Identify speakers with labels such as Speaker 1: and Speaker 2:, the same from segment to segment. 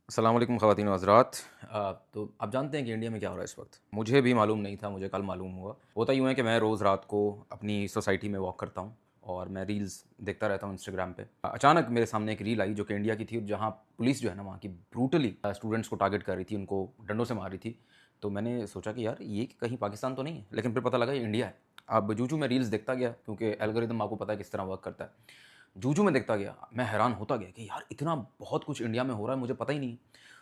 Speaker 1: अस्सलाम वालेकुम ख़वातीन व हज़रात। तो आप जानते हैं कि इंडिया में क्या हो रहा है इस वक्त। मुझे भी मालूम नहीं था, मुझे कल मालूम हुआ। होता यूँ है कि मैं रोज़ रात को अपनी सोसाइटी में वॉक करता हूँ और मैं रील्स देखता रहता हूँ इंस्टाग्राम पे। अचानक मेरे सामने एक रील आई जो कि इंडिया की थी, जहाँ पुलिस जो है ना वहाँ की ब्रूटली स्टूडेंट्स को टारगेट कर रही थी, उनको डंडों से मार रही थी। तो मैंने सोचा कि यार ये कहीं पाकिस्तान तो नहीं है, लेकिन फिर पता लगा ये इंडिया है। अब जूँ-जूँ मैं रील्स देखता गया, क्योंकि एल्गोरिदम आपको पता है किस तरह वर्क करता है। जूँ-जूँ मैं देखता गया, मैं हैरान होता गया कि यार इतना बहुत कुछ इंडिया में हो रहा है, मुझे पता ही नहीं।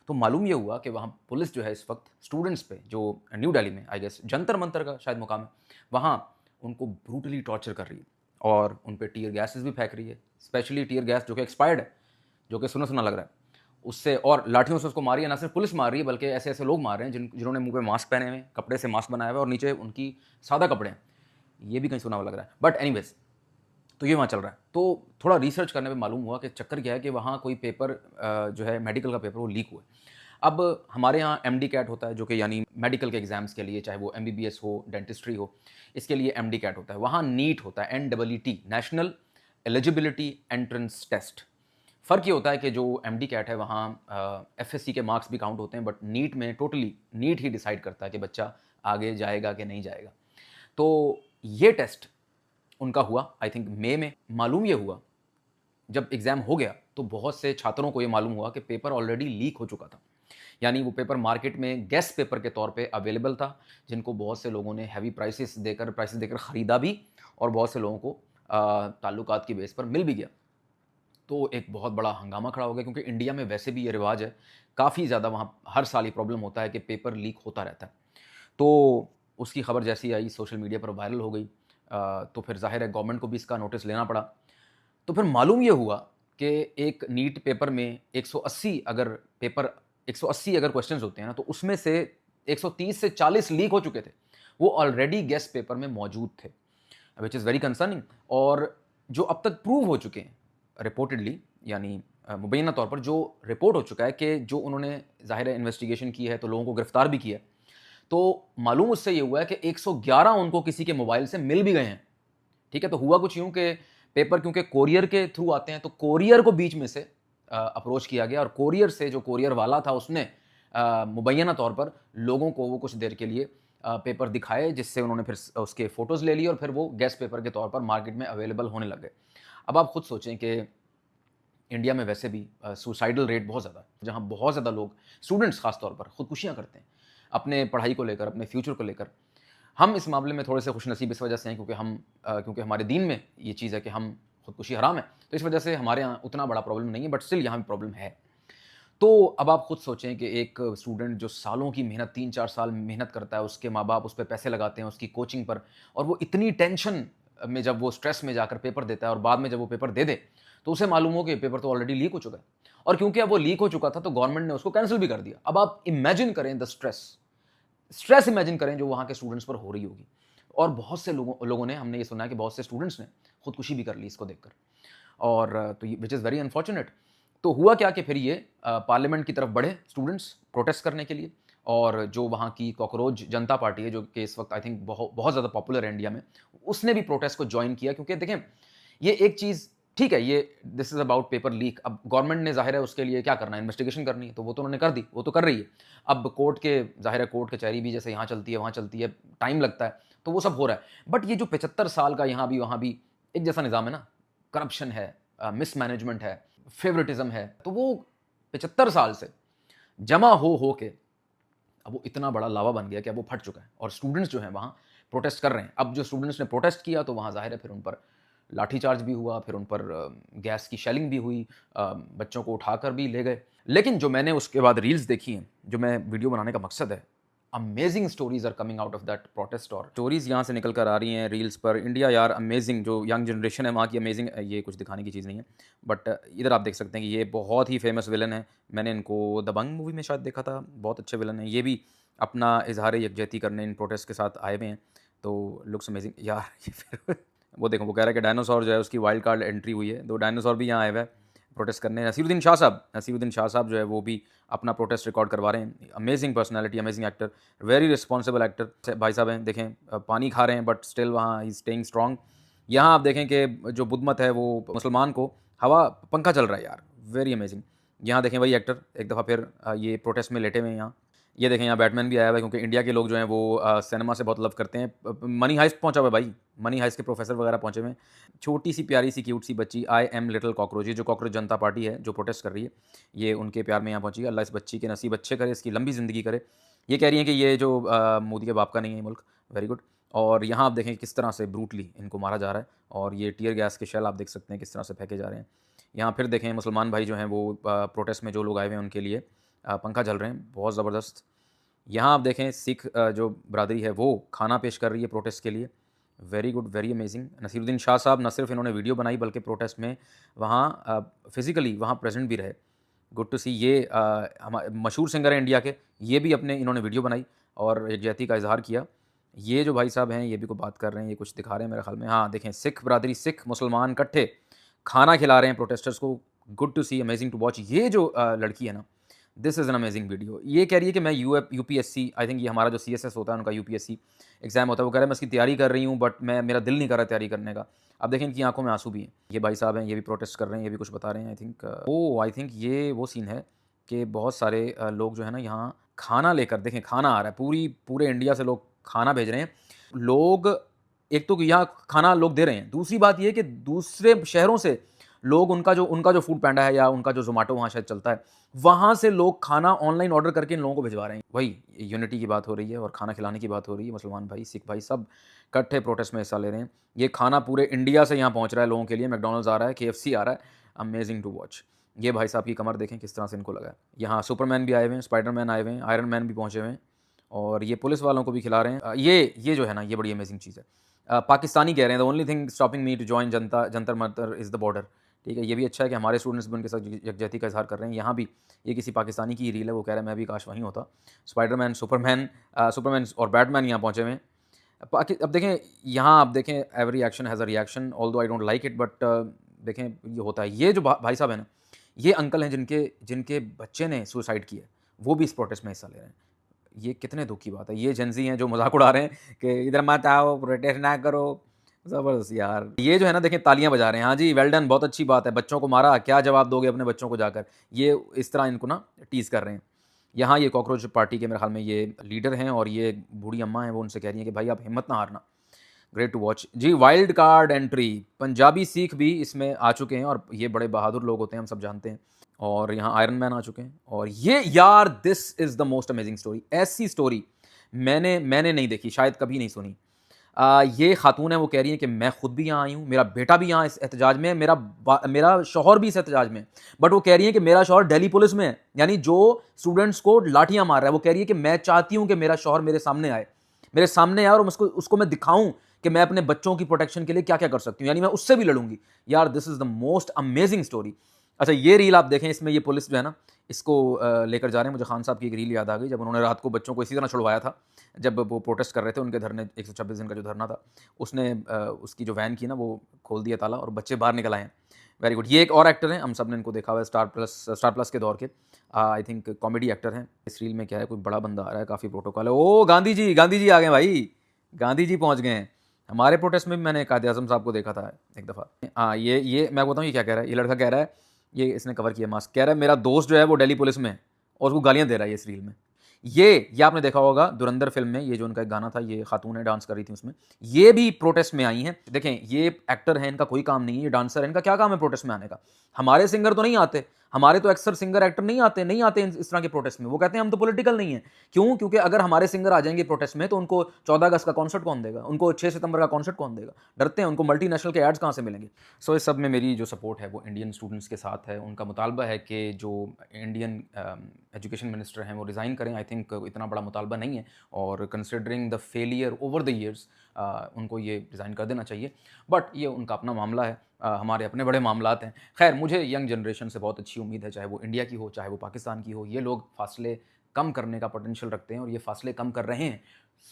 Speaker 1: तो मालूम ये हुआ कि वहाँ पुलिस जो है इस वक्त स्टूडेंट्स पे, जो न्यू दिल्ली में आई गेस जंतर मंतर का शायद मुकाम है, वहाँ उनको ब्रूटली टॉर्चर कर रही है और उन पे टीयर गैसेस भी फेंक रही है। स्पेशली टीयर गैस जो कि एक्सपायर्ड है, जो कि सुना-सुना लग रहा है। उससे और लाठियों से उसको मारी है, ना सिर्फ पुलिस मार रही है बल्कि ऐसे-ऐसे लोग मार रहे हैं जिन्होंने मुँह पे मास्क पहने हुए हैं, कपड़े से मास्क बनाया हुआ है और नीचे उनकी सादा कपड़े हैं। ये भी कहीं सुना हुआ लग रहा है। बट एनीवेज़, तो ये वहाँ चल रहा है। तो थोड़ा रिसर्च करने पे मालूम हुआ कि चक्कर क्या है कि वहाँ कोई पेपर जो है मेडिकल का पेपर वो लीक हुआ है। अब हमारे यहाँ एमडी कैट होता है, जो कि यानी मेडिकल के एग्ज़ाम्स के लिए, चाहे वो एमबीबीएस हो, डेंटिस्ट्री हो, इसके लिए एमडी कैट होता है। वहाँ नीट होता है, N E E T, national eligibility entrance test. फ़र्क ये होता है कि जो एमडी कैट है वहाँ एफएससी के मार्क्स भी काउंट होते हैं, बट नीट में टोटली नीट ही डिसाइड करता है कि बच्चा आगे जाएगा कि नहीं जाएगा। तो ये टेस्ट उनका हुआ आई थिंक मई में। मालूम ये हुआ, जब एग्ज़ाम हो गया तो बहुत से छात्रों को ये मालूम हुआ कि पेपर ऑलरेडी लीक हो चुका था। यानी वो पेपर मार्केट में गेस्ट पेपर के तौर पे अवेलेबल था, जिनको बहुत से लोगों ने हेवी प्राइसेस देकर खरीदा भी और बहुत से लोगों को ताल्लुकात की बेस पर मिल भी गया। तो एक बहुत बड़ा हंगामा खड़ा हो गया, क्योंकि इंडिया में वैसे भी ये रिवाज है, काफ़ी ज़्यादा वहाँ हर साल ये प्रॉब्लम होता है कि पेपर लीक होता रहता है। तो उसकी खबर जैसे ही आई सोशल मीडिया पर वायरल हो गई। तो फिर ज़ाहिर है गवर्नमेंट को भी इसका नोटिस लेना पड़ा। तो फिर मालूम ये हुआ कि एक नीट पेपर में 180 अगर पेपर 180 अगर क्वेश्चंस होते हैं ना, तो उसमें से 130 से 40 लीक हो चुके थे। वो ऑलरेडी गेस्ट पेपर में मौजूद थे, व्हिच इज़ वेरी कंसर्निंग। और जो अब तक प्रूव हो चुके हैं रिपोर्टेडली, यानी मुबैना तौर पर जो रिपोर्ट हो चुका है कि जो उन्होंने ज़ाहिर है इन्वेस्टिगेशन की है, तो लोगों को गिरफ्तार भी किया है। तो मालूम उससे ये हुआ है कि 111 उनको किसी के मोबाइल से मिल भी गए हैं। ठीक है, तो हुआ कुछ यूँ कि पेपर क्योंकि कोरियर के थ्रू आते हैं, तो कोरियर को बीच में से अप्रोच किया गया और कोरियर से जो कोरियर वाला था उसने मुबैना तौर पर लोगों को वो कुछ देर के लिए पेपर दिखाए, जिससे उन्होंने फिर उसके फ़ोटोज़ ले लिए और फिर वो गेस्ट पेपर के तौर पर मार्केट में अवेलेबल होने लग गए। अब आप खुद सोचें कि इंडिया में वैसे भी सुसाइडल रेट बहुत ज़्यादा है, जहाँ बहुत ज़्यादा लोग, स्टूडेंट्स ख़ास तौर पर, खुदकुशियाँ करते हैं, अपने पढ़ाई को लेकर, अपने फ्यूचर को लेकर। हम इस मामले में थोड़े-से खुशनसीब इस वजह से हैं, क्योंकि क्योंकि हमारे दीन में ये चीज़ है कि हम खुदकुशी हराम है, तो इस वजह से हमारे यहाँ उतना बड़ा प्रॉब्लम नहीं है, बट स्टिल यहाँ भी प्रॉब्लम है। तो अब आप खुद सोचें कि एक स्टूडेंट जो सालों की मेहनत, 3-4 साल मेहनत करता है, उसके माँ-बाप उस पे पैसे लगाते हैं उसकी कोचिंग पर, और वो इतनी टेंशन में, जब वो स्ट्रेस में जाकर पेपर देता है और बाद में जब वो पेपर दे दे, तो उसे मालूम हो कि पेपर तो ऑलरेडी लीक हो चुका है। और क्योंकि अब वो लीक हो चुका था, तो गवर्नमेंट ने उसको कैंसल भी कर दिया। अब आप इमेजिन करें द स्ट्रेस, स्ट्रेस इमेजिन करें जो वहाँ के स्टूडेंट्स पर हो रही होगी। और बहुत से लोगों ने, हमने ये सुना है कि बहुत से स्टूडेंट्स ने खुदकुशी भी कर ली इसको देखकर। और तो ये व्हिच इज़ वेरी अनफॉर्च्यूनेट। तो हुआ क्या कि फिर ये पार्लियामेंट की तरफ बढ़े स्टूडेंट्स प्रोटेस्ट करने के लिए। और जो वहाँ की कॉकरोच जनता पार्टी है, जो कि इस वक्त आई थिंक बहुत बहुत ज़्यादा पॉपुलर है इंडिया में, उसने भी प्रोटेस्ट को जॉइन किया, क्योंकि देखें ये एक चीज़ ठीक है, ये this is about paper leak. अब गवर्नमेंट ने ज़ाहिर है उसके लिए क्या करना है, इन्वेस्टिगेशन करनी है, तो वो तो उन्होंने कर दी, वो तो कर रही है। अब कोर्ट के, ज़ाहिर है कोर्ट कचहरी भी जैसे यहाँ चलती है वहाँ चलती है, टाइम लगता है, तो वो सब हो रहा है। बट ये जो 75 साल का यहाँ भी वहाँ भी एक जैसा निज़ाम है ना, करप्शन है, मिसमैनेजमेंट है, फेवरेटिज्म है, तो वो 75 साल से जमा हो के अब वो इतना बड़ा लावा बन गया कि अब वो फट चुका है और स्टूडेंट्स जो हैं वहाँ प्रोटेस्ट कर रहे हैं। अब जो स्टूडेंट्स ने प्रोटेस्ट किया, तो वहाँ ज़ाहिर है फिर उन पर लाठीचार्ज भी हुआ, फिर उन पर गैस की शेलिंग भी हुई, बच्चों को उठाकर भी ले गए। लेकिन जो मैंने उसके बाद रील्स देखी हैं, जो मैं वीडियो बनाने का मकसद है, amazing stories are coming out of that protest, और स्टोरीज़ यहाँ से निकल कर आ रही हैं रील्स पर। इंडिया यार अमेजिंग, जो यंग जनरेशन है वहाँ की अमेजिंग। ये कुछ दिखाने की चीज़ नहीं है, बट इधर आप देख सकते हैं कि ये बहुत ही फेमस विलन है। मैंने इनको दबंग मूवी में शायद देखा था, बहुत अच्छे विलन हैं। ये भी अपना इजहार यकजहती करने इन प्रोटेस्ट के साथ आए हुए हैं, तो लुक्स अमेजिंग यार। ये फिर वो देखो, वो कह रहा है कि डायनासोर जो है उसकी वाइल्ड कार्ड एंट्री हुई है, 2 डायनासोर भी यहाँ आए हुए हैं प्रोटेस्ट करने। नसीरुद्दीन शाह साहब जो है वो भी अपना प्रोटेस्ट रिकॉर्ड करवा रहे हैं। Amazing personality, amazing actor, very responsible actor भाई साहब हैं। देखें पानी खा रहे हैं बट स्टिल वहाँ ही स्टेइंग स्ट्रॉन्ग। यहाँ आप देखें कि जो बुद्ध मत है वो मुसलमान को हवा पंखा चल रहा है यार, वेरी अमेजिंग। यहाँ देखें वही एक्टर एक दफ़ा फिर ये प्रोटेस्ट में लेटे हुए हैं यहाँ। ये देखें यहाँ बैटमैन भी आया हुआ है, क्योंकि इंडिया के लोग जो हैं वो सिनेमा से बहुत लव करते हैं। मनी हाइस्ट पहुँचा हुआ है भाई, मनी हाइस्ट के प्रोफेसर वगैरह पहुँचे हुए हैं। छोटी सी प्यारी सी क्यूट सी बच्ची, आई एम लिटिल कॉकरोच, ये जो कॉकरोच जनता पार्टी है जो प्रोटेस्ट कर रही है, ये उनके प्यार में यहाँ पहुँची है। अल्लाह इस बच्ची के नसीब अच्छे करे, इसकी लंबी ज़िंदगी करे। ये कह रही हैं कि ये जो मोदी के बाप का नहीं है ये मुल्क, वेरी गुड। और यहाँ आप देखें किस तरह से ब्रूटली इनको मारा जा रहा है, और ये टीयर गैस के शेल आप देख सकते हैं किस तरह से फेंके जा रहे हैं। यहाँ फिर देखें मुसलमान भाई जो हैं वो प्रोटेस्ट में जो लोग आए हुए हैं उनके लिए पंखा झल रहे हैं, बहुत ज़बरदस्त। यहाँ आप देखें सिख जो बरादरी है वो खाना पेश कर रही है प्रोटेस्ट के लिए, very good, very amazing. Naseeruddin Shah साहब न सिर्फ इन्होंने वीडियो बनाई बल्कि प्रोटेस्ट में वहाँ फिज़िकली वहाँ प्रेजेंट भी रहे, गुड टू सी। ये हमारे मशहूर सिंगर हैं इंडिया के, ये भी अपने इन्होंने वीडियो बनाई और यकजहती का इजहार किया। ये जो भाई साहब हैं ये भी कोई बात कर रहे हैं, ये कुछ दिखा रहे हैं मेरे ख्याल में। हाँ देखें सिख बरादरी, सिख मुसलमान इकट्ठे खाना खिला रहे हैं प्रोटेस्टर्स को, good to see, amazing to watch. ये जो लड़की है ना, this is an amazing video. ये कह रही है कि मैं यूपीएससी, आई थिंक ये हमारा जो सीएसएस होता है उनका यूपीएससी एग्जाम होता है, वो कह रहा है मैं इसकी तैयारी कर रही हूँ बट मेरा दिल नहीं कर रहा तैयारी करने का। अब देखें इनकी आंखों में आंसू भी हैं। ये भाई साहब हैं, ये भी प्रोटेस्ट कर रहे हैं, ये भी कुछ बता रहे हैं। आई थिंक ये वो सीन है कि बहुत सारे लोग जो है ना यहाँ खाना लेकर, देखें खाना आ रहा है, पूरे इंडिया से लोग खाना भेज रहे हैं। लोग एक तो यहाँ खाना लोग दे रहे हैं, दूसरी बात ये कि दूसरे शहरों से लोग उनका जो फूड पैंडा है या उनका जो जोमेटो वहाँ शायद चलता है, वहाँ से लोग खाना ऑनलाइन ऑर्डर करके इन लोगों को भिजवा रहे हैं। वही यूनिटी की बात हो रही है और खाना खिलाने की बात हो रही है। मुसलमान भाई, सिख भाई सब इकट्ठे प्रोटेस्ट में हिस्सा ले रहे हैं। ये खाना पूरे इंडिया से यहाँ पहुँच रहा है लोगों के लिए। मैकडॉनल्ड्स आ रहा है, KFC आ रहा है, अमेजिंग टू वॉच। ये भाई साहब की कमर देखें किस तरह से इनको लगा है। यहाँ सुपरमैन भी आए हुए हैं, स्पाइडरमैन आए हुए हैं, आयरन मैन भी पहुँचे हुए हैं, और ये पुलिस वालों को भी खिला रहे हैं। ये जो है ना ये बड़ी अमेजिंग चीज़ है। पाकिस्तानी कह रहे हैं the only thing stopping me to join Jantar Mantar is the border. ठीक है, ये भी अच्छा है कि हमारे स्टूडेंट्स भी उनके साथ यकजहती का इजहार कर रहे हैं। यहाँ भी ये किसी पाकिस्तानी की रील है, वो कह रहा है मैं भी काश वहीं होता। स्पाइडरमैन, सुपरमैन और बैटमैन यहाँ पहुँचे हुए हैं। अब देखें यहाँ, आप देखें every action has a reaction, although I don't like it, but देखें ये होता है। ये जो भाई साहब है ना, ये अंकल हैं जिनके बच्चे ने सुसाइड किया, वो भी इस प्रोटेस्ट में हिस्सा ले रहे हैं। ये कितने दुख की बात है। ये जेनज़ी हैं जो मजाक उड़ा रहे हैं कि इधर मत आओ, प्रोटेस्ट ना करो। ज़बरदस्त यार। ये जो है ना देखें तालियां बजा रहे हैं, हाँ जी वेल डन, बहुत अच्छी बात है। बच्चों को मारा, क्या जवाब दोगे अपने बच्चों को जाकर। ये इस तरह इनको ना टीज़ कर रहे हैं। यहाँ ये कॉकरोच पार्टी के मेरे ख्याल में ये लीडर हैं, और ये बूढ़ी अम्मा हैं, वो उनसे कह रही हैं कि भाई आप हिम्मत ना हारना। ग्रेट टू वॉच जी। Wild card entry, Punjabi Sikh भी इसमें आ चुके हैं, और ये बड़े बहादुर लोग होते हैं, हम सब जानते हैं। और यहाँ आयरन मैन आ चुके हैं, और ये यार this is the most amazing story. ऐसी स्टोरी मैंने नहीं देखी, शायद कभी नहीं सुनी। ये खातून है, वो कह रही है कि मैं खुद भी यहाँ आई हूँ, मेरा बेटा भी यहाँ इस एहतजाज में है, मेरा शौहर भी इस एहतजाज में है। बट वो कह रही है कि मेरा शौहर दिल्ली पुलिस में है, यानी जो स्टूडेंट्स को लाठियाँ मार रहा है। वो कह रही है कि मैं चाहती हूँ कि मेरा शौहर मेरे सामने आए और उसको मैं दिखाऊं कि मैं अपने बच्चों की प्रोटेक्शन के लिए क्या क्या कर सकती हूँ, यानी मैं उससे भी लड़ूंगी। यार this is the most amazing story. अच्छा ये रील आप देखें, इसमें ये पुलिस जो है ना इसको लेकर जा रहे हैं। मुझे खान साहब की एक रील याद आ गई, जब उन्होंने रात को बच्चों को इसी तरह छुड़वाया था, जब वो प्रोटेस्ट कर रहे थे, उनके धरने 126 दिन का जो धरना था, उसने उसकी जो वैन की ना वो खोल दिया ताला और बच्चे बाहर निकल आए हैं। Very good. ये एक और एक्टर हैं, हम सब ने इनको देखा हुआ है स्टार प्लस के दौर के, आई थिंक कॉमेडी एक्टर हैं। इस रील में क्या है, कोई बड़ा बंदा आ रहा है, काफ़ी प्रोटोकॉल है। ओ गांधी जी आ गए भाई, गांधी जी पहुँच गए हैं। हमारे प्रोटेस्ट में भी मैंने कायद आज़म साहब को देखा था एक दफ़ा। हाँ ये मैं बताऊँ ये क्या कह रहा है, ये लड़का कह रहा है, ये इसने कवर किया मास्क, कह रहा है मेरा दोस्त जो है वो दिल्ली पुलिस में है, और उसको गालियाँ दे रहा है ये इस रील में। ये आपने देखा होगा धुरंधर फिल्म में, ये जो उनका एक गाना था, ये खातूनें डांस कर रही थी उसमें, ये भी प्रोटेस्ट में आई हैं। देखें ये एक्टर हैं, इनका कोई काम नहीं है, ये डांसर है, इनका क्या काम है प्रोटेस्ट में आने का। हमारे सिंगर तो नहीं आते, हमारे तो अक्सर सिंगर एक्टर नहीं आते इस तरह के प्रोटेस्ट में। वो कहते हैं हम तो पॉलिटिकल नहीं है। क्यों? क्योंकि अगर हमारे सिंगर आ जाएंगे प्रोटेस्ट में तो उनको 14 अगस्त का कॉन्सर्ट कौन देगा, उनको 6 सितंबर का कॉन्सर्ट कौन देगा, डरते हैं, उनको मल्टीनेशनल के एड्स कहाँ से मिलेंगे। सो इस सब में मेरी जो सपोर्ट है वो इंडियन स्टूडेंट्स के साथ है। उनका मुतालबा है कि जो इंडियन एजुकेशन मिनिस्टर हैं वो रिज़ाइन करें। आई थिंक इतना बड़ा मुतालबा नहीं है, और considering the failure over the years उनको ये रिज़ाइन कर देना चाहिए। बट ये उनका अपना मामला है, हमारे अपने बड़े मामलात हैं। खैर मुझे यंग जनरेशन से बहुत अच्छी उम्मीद है, चाहे वो इंडिया की हो चाहे वो पाकिस्तान की हो। ये लोग फासले कम करने का पोटेंशियल रखते हैं, और ये फासले कम कर रहे हैं।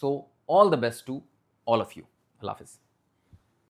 Speaker 1: So all the best to all of you. अल्लाह हाफ़िज़।